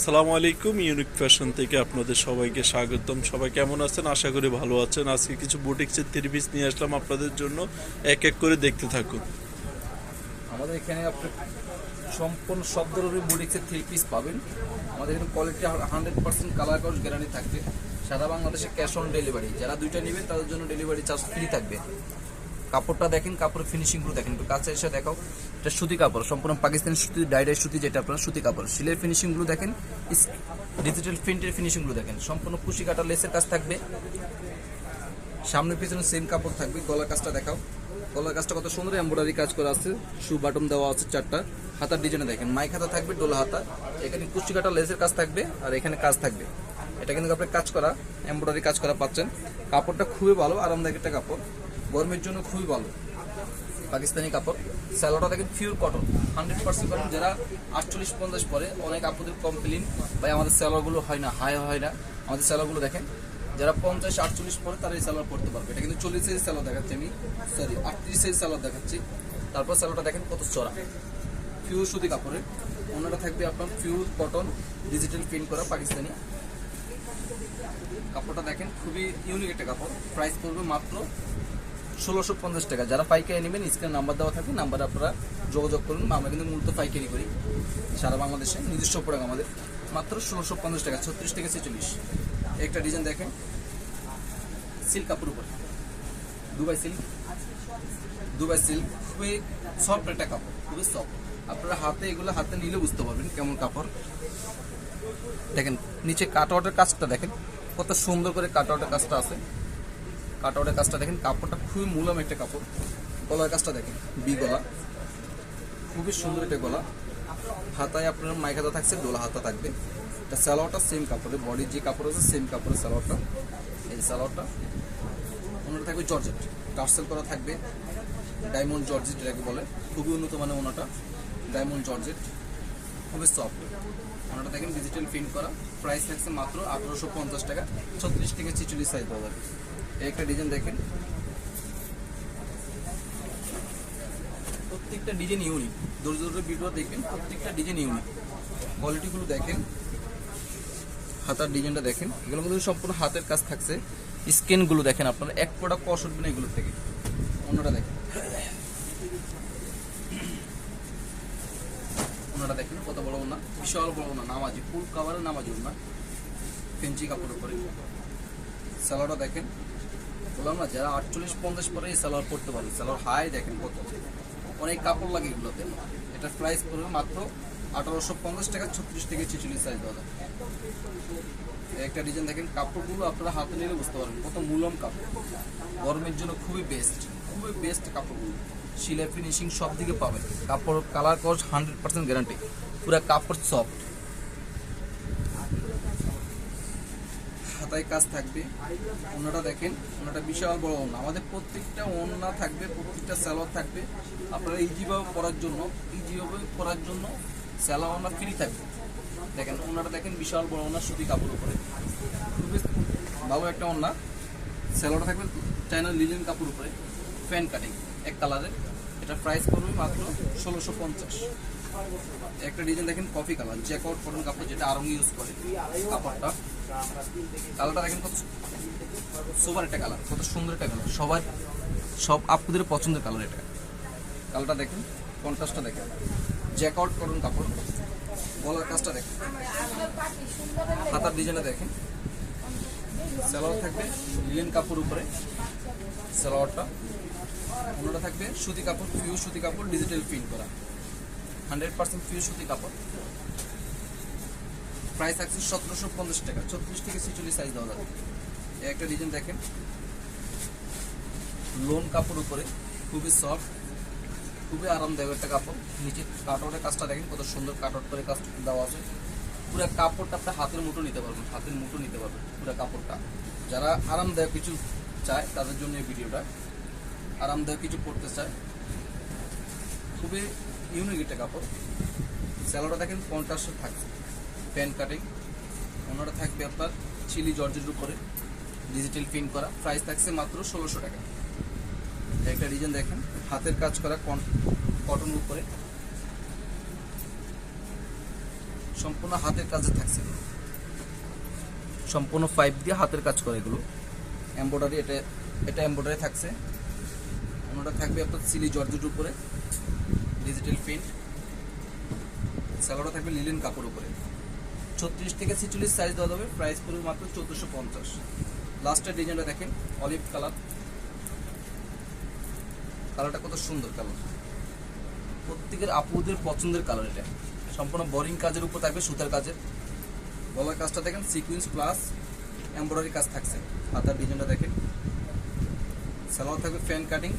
আসসালামু আলাইকুম। Unique fashion থেকে আপনাদের সবাইকে স্বাগতম। সবাই কেমন আছেন? আশা করি ভালো আছেন। আজকে কিছু বুটিক্সের থ্রি পিস নিয়ে আসলাম আপনাদের জন্য, এক এক করে দেখতে থাকুন। আমাদের এখানে আপনি সম্পূর্ণ সব ধরনের বুটিক্সের থ্রি পিস পাবেন। আমাদের এখানে কোয়ালিটি 100% কালার কস গ্যারান্টি থাকবে। সারা বাংলাদেশে ক্যাশ অন ডেলিভারি। যারা দুইটা নেবেন তাদের জন্য ডেলিভারি চার্জ ফ্রি থাকবে। কাপড়টা দেখেন, কাপড়ের ফিনিশিংগুলো দেখেন, একটু কাছে এসে দেখাও। এটা সুতি কাপড়, সম্পূর্ণ পাকিস্তানি সুতি, ডাইরেক্ট সুতি, যেটা আপনার সুতি কাপড়। সিলের ফিনিশিংগুলো দেখেন, ডিজিটাল প্রিন্টের ফিনিশিংগুলো দেখেন, সম্পূর্ণ কুশি কাটা লেসের কাজ থাকবে। সামনে পিছনে সেম কাপড় থাকবে। গলার কাজটা দেখাও, গলার কাজটা কত সুন্দর এমব্রয়ডারি কাজ করা আছে। শু বাটন দেওয়া আছে চারটা। হাতার ডিজাইনে দেখেন, মাইক হাতা থাকবে, ডোলা হাতা। এখানে কুচি কাটা লেসের কাজ থাকবে, আর এখানে কাজ থাকবে। এটা কিন্তু আপনি কাজ করা, এমব্রয়ডারি কাজ করা পাচ্ছেন। কাপড়টা খুবই ভালো, আরামদায়ক একটা কাপড়, গরমের জন্য খুবই ভালো। পাকিস্তানি কাপড়। স্যালোটা দেখেন পিওর কটন, 100% কটন। যারা 48-50 পরে, অনেক আপুদের কমপ্লেন, ভাই আমাদের স্যালোগুলো হয় না, হাই হয় না। আমাদের স্যালোগুলো দেখেন, যারা 50-48 পরে তারা এই স্যালোয়ার পড়তে পারবে। এটা কিন্তু 40 সাইজ স্যালোয়ার দেখাচ্ছি আমি, সরি 38 সাইজ স্যালোয়ার দেখাচ্ছি। তারপর স্যালোটা দেখেন কত চড়া, পিওর সুতি কাপড়ের। অন্যটা থাকবে আপনার পিওর কটন, ডিজিটাল প্রিন্ট করা পাকিস্তানি। কাপড়টা দেখেন, খুবই ইউনিক একটা কাপড়। প্রাইস পড়বে মাত্র 1650 টাকা। যারা পাইকারি নেবেন, স্ক্রিনে নাম্বার দেওয়া থাকবে, নাম্বারে আপনারা যোগাযোগ করুন। আমরা কিন্তু মূলত পাইকারি করি সারা বাংলাদেশে, নিজস্ব প্রোডাক্ট আমাদের। মাত্র 1650 টাকা, 36 থেকে 46। একটা ডিজাইন দেখেন, সিল্ক কাপড় উপরে, দুবাই সিল্ক, দুবাই সিল্ক। খুবই সফট একটা কাপড়, খুবই সফট। আপনারা হাতে এগুলো হাতে নিলে বুঝতে পারবেন কেমন কাপড়। দেখেন নিচে কাটআউটের কাজটা দেখেন, কত সুন্দর করে কাটআউটের কাজটা আছে। কাটআউটের কাজটা দেখেন, কাপড়টা খুবই মূলাম একটা কাপড়। গলার কাজটা দেখেন, বি গলা, খুবই সুন্দর একটা গলা। হাতায় আপনার মাইক হাতা থাকছে, ডোলা হাতা থাকবে। এটা স্যালোয়ারটা সেম কাপড়ে, বডির যে কাপড় আছে সেম কাপড়ের স্যালোয়ারটা। এই স্যালোয়ারটা ওনাটা থাকবে জর্জেট, টার্সেল করা থাকবে, ডায়মন্ড জর্জেট এটাকে বলে। খুবই উন্নত মানের ওনাটা, ডায়মন্ড জর্জেট, খুবই সফট। ওনাটা দেখেন ডিজিটাল প্রিন্ট করা। প্রাইস থাকছে মাত্র 1850 টাকা, 36 থেকে 46 সাইজ পাওয়া যাবে। একটা ডিজাইন দেখেন, প্রত্যেকটা ডিজাইন ইউনিক। ধৈর্য ধরে ভিডিও দেখবেন, প্রত্যেকটা ডিজাইন ইউনিক। কোয়ালিটিগুলো দেখেন, হাতার ডিজাইনটা দেখেন, এগুলো কিন্তু সম্পূর্ণ হাতের কাজ থাকছে। স্ক্রিনগুলো দেখেন, আপনারা এক ফোঁটা কষ উঠবে না এগুলো থেকে। অন্যটা দেখেন, ওনাটা দেখেন কত বড় ওনা, বিশাল বড় ওনা, নামাজি, ফুল কাভারের নামাজি ওনা, ফেঞ্চি কাপড় উপরে। স্যালোয়ারটা দেখেন, বললাম না যারা 48-50 পরে এই স্যালোয়ার পড়তে পারে। স্যালোয়ার হাই দেখেন কত, অনেক কাপড় লাগে এগুলোতে। এটার প্রাইস পড়বে মাত্র 1850 টাকা, 36 থেকে 46 সাইজ পাওয়া যাবে। একটা ডিজাইন দেখেন, কাপড়গুলো আপনারা হাতে নিলে বুঝতে পারবেন কত মূলম কাপড়। গরমের জন্য খুবই বেস্ট, খুবই বেস্ট কাপড়গুলো। সিলাই ফিনিশিং সব দিকে পাবেন। কাপড় কালার কস 100% গ্যারান্টি, পুরো কাপড় সফট। হাতায় কাজ থাকবে। ওনাটা দেখেন, ওনাটা বিশাল বড় ওনা। আমাদের প্রত্যেকটা ওনা থাকবে, প্রত্যেকটা স্যালোয়ার থাকবে। আপনারা ইজিভাবে পরার জন্য স্যালোয়ার ওনা ফ্রি থাকবে। দেখেন ওনাটা দেখেন, বিশাল বড় ওনা, সুতি কাপড় উপরে, খুবই ভালো একটা ওনা। স্যালোয়ারটা থাকবে চায়না লিনেন কাপড় উপরে, ফ্যান কাটিং এক কালারের। এটা প্রাইস পড়বে মাত্র 1650। একটা ডিজাইন দেখেন, কফি কালার, জ্যাকআউট কটন কাপড়, যেটা আরং ইউজ করে কাপড়টা। কালারটা দেখেন কত সুপার একটা কালার, কত সুন্দর একটা কালার, সব আপুদের পছন্দের কালার এটা। কালারটা দেখেন, কন্ট্রাস্টটা দেখেন, জ্যাকআউট কটন কাপড়। গলার কাজটা দেখেন, হাতার ডিজাইনটা দেখেন। সালোয়ার থাকবে লিনেন কাপড় উপরে, সালোয়ারটা। অন্যটা থাকবে সুতি কাপড়, পিওর সুতি কাপড়, ডিজিটাল প্রিন্ট করা, 100% পিওর সুতি কাপড়। প্রাইস থাকছে 1750 টাকা, 36 থেকে 46 সাইজ দেওয়া যাবে। একটা ডিজাইন দেখেন, লোন কাপড় উপরে, খুবই সফট, খুবই আরামদায়ক একটা কাপড়। নিচে কাটআউটের কাজটা দেখেন, কত সুন্দর কাটআউট করে কাজ দেওয়া আছে। পুরো কাপড়টা আপনি হাতের মুঠো নিতে পারবেন, হাতের মুঠো নিতে পারবেন পুরো কাপড়টা। যারা আরামদায়ক কিছু চায় তাদের জন্য এই ভিডিওটা। আরামদায়ক কিছু পরতে চায়, খুবই ইউনিক একটা কাপড়। স্যালোটা দেখেন কন্ট্রাস্ট থাকছে, প্যান কাটিং। ওনারা থাকবে আপনার চিলি জর্জের উপরে, ডিজিটাল প্রিন্ট করা। প্রাইস থাকছে মাত্র 1600 টাকা। একটা ডিজাইন দেখেন, হাতের কাজ করা কটন উপরে, সম্পূর্ণ হাতের কাজে থাকছে এগুলো। সম্পূর্ণ পাইপ দিয়ে হাতের কাজ করে এগুলো। এমব্রয়ডারি, এটা এমব্রয়ডারি থাকছে। অন্যটা থাকবে আপনার সিলি জর্জেট উপরে, ডিজিটাল প্রিন্ট। সালোয়ারটা থাকবে লিলেন কাপড় উপরে। 36 থেকে 46 সাইজ দেওয়া যাবে। প্রাইস পড়বে মাত্র 1450। লাস্টের ডিজাইনটা দেখেন, অলিভ কালার। কালারটা কত সুন্দর কালার, প্রত্যেকের আপুদের পছন্দের কালার। এটা সম্পূর্ণ বোরিং কাজের উপর থাকবে, সুতার কাজের। গলার কাজটা দেখেন সিকুয়েন্স প্লাস এমব্রয়ডারি কাজ থাকছে। হাতার ডিজাইনটা দেখেন। সালোয়ার থাকবে ফ্যান কাটিং।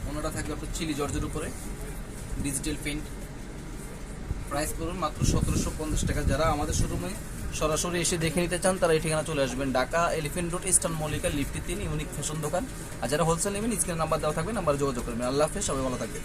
অন্যটা থাকবে আপনার চিলি জর্জের উপরে, ডিজিটাল প্রিন্ট। প্রাইস পড়ুন মাত্র 1750 টাকা। যারা আমাদের শোরুমে সরাসরি এসে দেখে নিতে চান তারা এই ঠিকানা চলে আসবেন, Dhaka elephant road, eastern Mallika, lift 3, unique fashion দোকান। আর যারা হোলসেল নেবেন স্ক্রিনে নাম্বার দেওয়া থাকবে, নাম্বারে যোগাযোগ করবেন। আল্লাহ হাফেজ, সবাই ভালো থাকবেন।